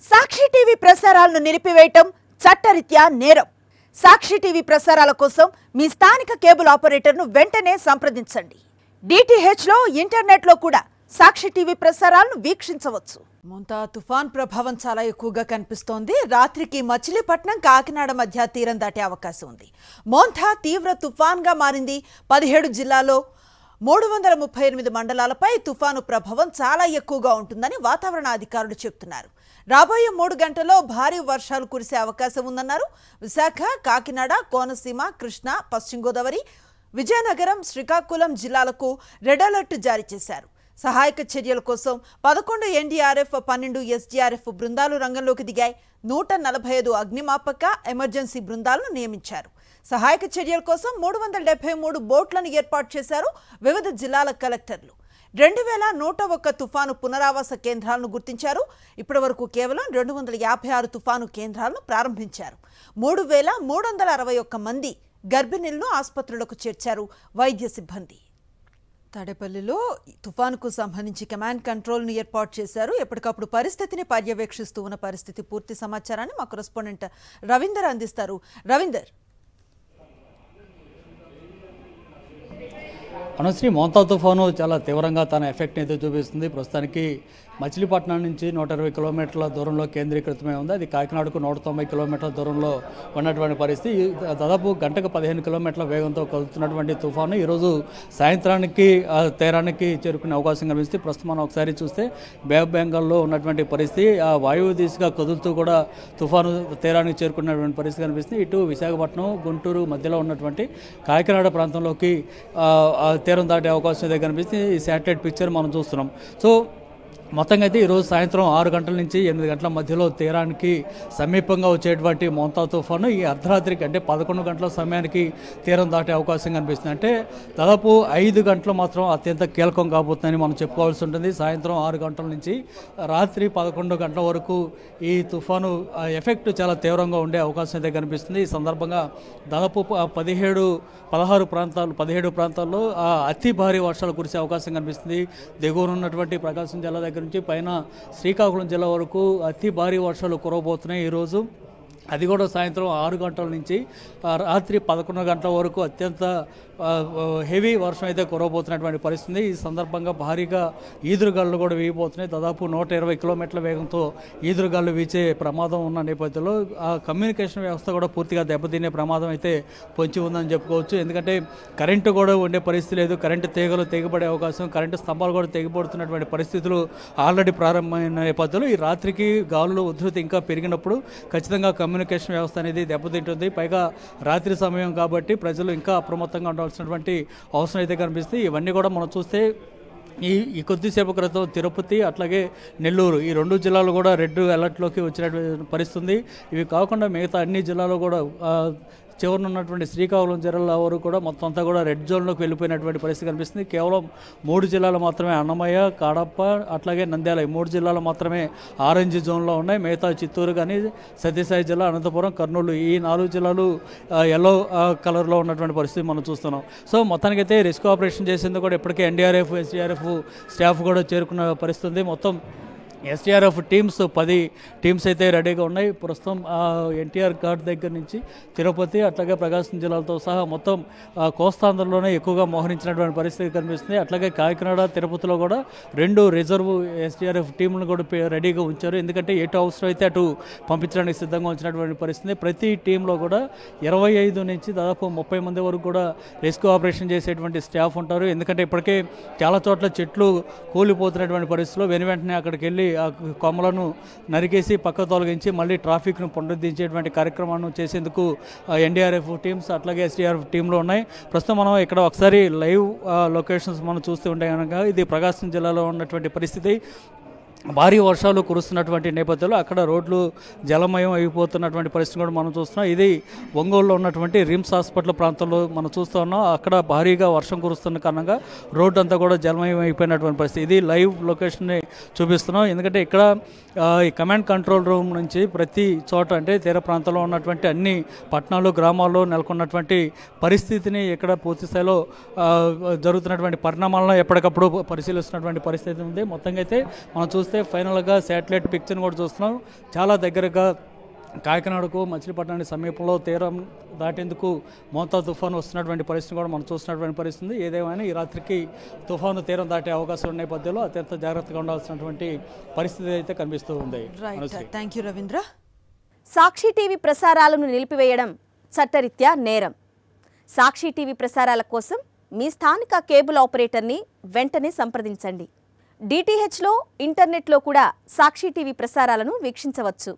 సాక్షి TV ప్రసారాలను నిలిపివేయటం చట్టరీత్యా నేరం. సాక్షి టీవీ ప్రసారాల కోసం మీ స్థానిక కేబుల్ ఆపరేటర్ను వెంటనే సంప్రదించండి. DTH లో ఇంటర్నెట్ లో కూడా సాక్షి టీవీ ప్రసారాలను వీక్షించవచ్చు. మోంతా తుఫాన్ ప్రభావం చాలా ఎక్కువగా కనిపిస్తోంది. రాత్రికి మచిలీపట్నం కాకినాడ మధ్య తీరం దాటే అవకాశం ఉంది. మోంతా తీవ్ర తుఫాన్గా మారింది. 17 జిల్లాల్లో 338 మండలాలపై తుఫాను ప్రభావం చాలా ఎక్కువగా ఉంటుందని వాతావరణ అధికారులు చెబుతున్నారు. రాబోయే 3 గంటల్లో భారీ వర్షాలు కురిసే అవకాశం ఉందన్నారు. విశాఖ, కాకినాడ, కోనసీమ, కృష్ణా, పశ్చిమ గోదావరి, విజయనగరం, శ్రీకాకుళం జిల్లాలకు రెడ్ అలర్ట్ జారీ చేశారు. సహాయక చర్యల కోసం 11 NDRF, 12 SDRF బృందాలు రంగంలోకి దిగాయి. 145 అగ్నిమాపక ఎమర్జెన్సీ బృందాలను నియమించారు. సహాయక చర్యల కోసం 373 బోట్లను ఏర్పాటు చేశారు వివిధ జిల్లాల కలెక్టర్లు. 2101 తుఫాను పునరావాస కేంద్రాలను గుర్తించారు. ఇప్పటి వరకు కేవలం 256 తుఫాను కేంద్రాలను ప్రారంభించారు. 3361 మంది గర్భిణులను ఆసుపత్రులకు చేర్చారు వైద్య సిబ్బంది. తాడేపల్లిలో తుఫానుకు సంబంధించి కమాండ్ కంట్రోల్ను ఏర్పాటు చేశారు. ఎప్పటికప్పుడు పరిస్థితిని పర్యవేక్షిస్తూ ఉన్న పరిస్థితి పూర్తి సమాచారాన్ని మా కరెస్పాండెంట్ రవీందర్ అందిస్తారు. రవీందర్, అనుశ్రీ, మోంతా తుఫాను చాలా తీవ్రంగా తన ఎఫెక్ట్ అయితే చూపిస్తుంది. ప్రస్తుతానికి మచిలీపట్నం నుంచి 120 కిలోమీటర్ల దూరంలో కేంద్రీకృతమై ఉంది. అది కాకినాడకు 190 కిలోమీటర్ల దూరంలో ఉన్నటువంటి పరిస్థితి. దాదాపు గంటకు 15 కిలోమీటర్ల వేగంతో కదులుతున్నటువంటి తుఫాను ఈరోజు సాయంత్రానికి తీరానికి చేరుకునే అవకాశం కనిపిస్తుంది. ప్రస్తుతం మనం ఒకసారి చూస్తే బే ఆఫ్ బెంగాల్లో ఉన్నటువంటి పరిస్థితి, ఆ వాయువు దిశగా కదులుతూ కూడా తుఫాను తీరానికి చేరుకున్నటువంటి పరిస్థితి కనిపిస్తుంది. ఇటు విశాఖపట్నం, గుంటూరు మధ్యలో ఉన్నటువంటి కాకినాడ ప్రాంతంలోకి తీరం దాటే అవకాశం అయితే కనిపిస్తుంది. ఈ శాటిలైట్ పిక్చర్ మనం చూస్తున్నాం. సో మొత్తంగా అయితే ఈరోజు సాయంత్రం 6 గంటల నుంచి 8 గంటల మధ్యలో తీరానికి సమీపంగా వచ్చేటువంటి మోంతా తుఫాను ఈ అర్ధరాత్రికి అంటే 11 గంటల సమయానికి తీరం దాటే అవకాశం కనిపిస్తుంది. అంటే దాదాపు 5 గంటలు మాత్రం అత్యంత కీలకం కాబోతుందని మనం చెప్పుకోవాల్సి ఉంటుంది. సాయంత్రం 6 గంటల నుంచి రాత్రి 11 గంటల వరకు ఈ తుఫాను ఎఫెక్ట్ చాలా తీవ్రంగా ఉండే అవకాశం అయితే కనిపిస్తుంది. ఈ సందర్భంగా దాదాపు 17 ప్రాంతాల్లో అతి భారీ వర్షాలు కురిసే అవకాశం కనిపిస్తుంది. దిగువన ఉన్నటువంటి ప్రకాశం జిల్లా దగ్గర నుంచి పైన శ్రీకాకుళం జిల్లా వరకు అతి భారీ వర్షాలు కురవబోతున్నాయి ఈరోజు. అది కూడా సాయంత్రం 6 గంటల నుంచి రాత్రి 11 గంటల వరకు అత్యంత హెవీ వర్షం అయితే కురవబోతున్నటువంటి పరిస్థితి. ఈ సందర్భంగా భారీగా ఈదురుగాలు కూడా వీయబోతున్నాయి. దాదాపు 120 కిలోమీటర్ల వేగంతో ఈదురుగాలు వీచే ప్రమాదం ఉన్న నేపథ్యంలో ఆ కమ్యూనికేషన్ వ్యవస్థ కూడా పూర్తిగా దెబ్బతినే ప్రమాదం అయితే పొంచి ఉందని చెప్పుకోవచ్చు. ఎందుకంటే కరెంటు కూడా ఉండే పరిస్థితి లేదు. కరెంటు తీగలు తెగిపడే అవకాశం, కరెంటు స్తంభాలు కూడా తెగిపడుతున్నటువంటి పరిస్థితులు ఆల్రెడీ ప్రారంభమైన నేపథ్యంలో ఈ రాత్రికి గాలుల ఉధృతి ఇంకా పెరిగినప్పుడు ఖచ్చితంగా కమ్యూనికేషన్ వ్యవస్థ అనేది దెబ్బతింటుంది. పైగా రాత్రి సమయం కాబట్టి ప్రజలు ఇంకా అప్రమత్తంగా ఉండాల్సినటువంటి అవసరం అయితే కనిపిస్తుంది. ఇవన్నీ కూడా మనం చూస్తే ఈ కొద్దిసేపు క్రితం తిరుపతి అట్లాగే నెల్లూరు ఈ 2 జిల్లాలు కూడా రెడ్ అలర్ట్లోకి వచ్చినటువంటి పరిస్థితుంది. ఇవి కాకుండా మిగతా అన్ని జిల్లాలు కూడా చివరిన ఉన్నటువంటి శ్రీకాకుళం జిల్లా వరకు కూడా మొత్తం అంతా కూడా రెడ్ జోన్లోకి వెళ్ళిపోయినటువంటి పరిస్థితి కనిపిస్తుంది. కేవలం 3 జిల్లాలు మాత్రమే అన్నమయ్య, కడప అట్లాగే నంద్యాల ఈ 3 జిల్లాలు మాత్రమే ఆరెంజ్ జోన్లో ఉన్నాయి. మిగతా చిత్తూరు కానీ, సత్యసాయి జిల్లా, అనంతపురం, కర్నూలు ఈ 4 జిల్లాలు ఎల్లో కలర్లో ఉన్నటువంటి పరిస్థితి మనం చూస్తున్నాం. సో మొత్తానికైతే రెస్క్యూ ఆపరేషన్ చేసేందుకు కూడా ఇప్పటికే NDRF, SDRF స్టాఫ్ కూడా చేరుకున్న పరిస్థితి. మొత్తం SDRF టీమ్స్ 10 టీమ్స్ అయితే రెడీగా ఉన్నాయి. ప్రస్తుతం NTR ఘాట్ దగ్గర నుంచి తిరుపతి అట్లాగే ప్రకాశం జిల్లాలతో సహా మొత్తం కోస్తాంధ్రలోనే ఎక్కువగా మోహరించినటువంటి పరిస్థితి కనిపిస్తుంది. అట్లాగే కాకినాడ, తిరుపతిలో కూడా 2 రిజర్వ్ SDRF టీంలను కూడా రెడీగా ఉంచారు. ఎందుకంటే ఎటు అవసరం అయితే అటు పంపించడానికి సిద్ధంగా ఉంచినటువంటి పరిస్థితి. ప్రతి టీంలో కూడా 25 నుంచి దాదాపు 30 మంది వరకు కూడా రెస్క్యూ ఆపరేషన్ చేసేటువంటి స్టాఫ్ ఉంటారు. ఎందుకంటే ఇప్పటికే చాలా చోట్ల చెట్లు కూలిపోతున్నటువంటి పరిస్థితిలో వెంటనే అక్కడికి వెళ్ళి ఆ కొమ్మలను నరికేసి పక్క తొలగించి మళ్ళీ ట్రాఫిక్ను పునరుద్ధరించేటువంటి కార్యక్రమాన్ని చేసేందుకు NDRF టీమ్స్ అట్లాగే SDRF టీంలు ఉన్నాయి. ప్రస్తుతం మనం ఇక్కడ ఒకసారి లైవ్ లొకేషన్స్ మనం చూస్తూ ఉంటే కనుక ఇది ప్రకాశం జిల్లాలో ఉన్నటువంటి పరిస్థితి. భారీ వర్షాలు కురుస్తున్నటువంటి నేపథ్యంలో అక్కడ రోడ్లు జలమయం అయిపోతున్నటువంటి పరిస్థితి కూడా మనం చూస్తున్నాం. ఇది ఒంగోలులో ఉన్నటువంటి రిమ్స్ హాస్పిటల్ ప్రాంతంలో మనం చూస్తూ ఉన్నాం. అక్కడ భారీగా వర్షం కురుస్తున్న కారణంగా రోడ్డు అంతా కూడా జలమయం అయిపోయినటువంటి పరిస్థితి. ఇది లైవ్ లొకేషన్ని చూపిస్తున్నాం. ఎందుకంటే ఇక్కడ ఈ కమాండ్ కంట్రోల్ రూమ్ నుంచి ప్రతి చోట అంటే తీర ప్రాంతంలో ఉన్నటువంటి అన్ని పట్టణాలు, గ్రామాల్లో నెలకొన్నటువంటి పరిస్థితిని ఇక్కడ పూర్తి స్థాయిలో జరుగుతున్నటువంటి పరిణామాలను ఎప్పటికప్పుడు పరిశీలిస్తున్నటువంటి పరిస్థితి ఉంది. మొత్తంగా అయితే మనం చూస్తే చూస్తే ఫైనల్గా శాటిలైట్ పిక్చర్ని కూడా చూస్తున్నాం. చాలా దగ్గరగా కాకినాడకు మచిలీపట్నానికి సమీపంలో తీరం దాటేందుకు మోంతా తుఫాను వస్తున్నటువంటి పరిస్థితి కూడా మనం చూస్తున్నటువంటి పరిస్థితి. ఏదేమైనా ఈ రాత్రికి తుఫాను తీరం దాటే అవకాశం ఉన్న నేపథ్యంలో అత్యంత జాగ్రత్తగా ఉండాల్సినటువంటి పరిస్థితి అయితే కనిపిస్తూ ఉంది. Thank you Ravindra. Sakshi TV ప్రసారాలను నిలిపివేయడం చట్టరీత్యా నేరం. సాక్షి టీవీ ప్రసారాల కోసం మీ స్థానిక కేబుల్ ఆపరేటర్ని వెంటనే సంప్రదించండి. డిటిహెచ్లో, ఇంటర్నెట్లో కూడా సాక్షి టీవీ ప్రసారాలను వీక్షించవచ్చు.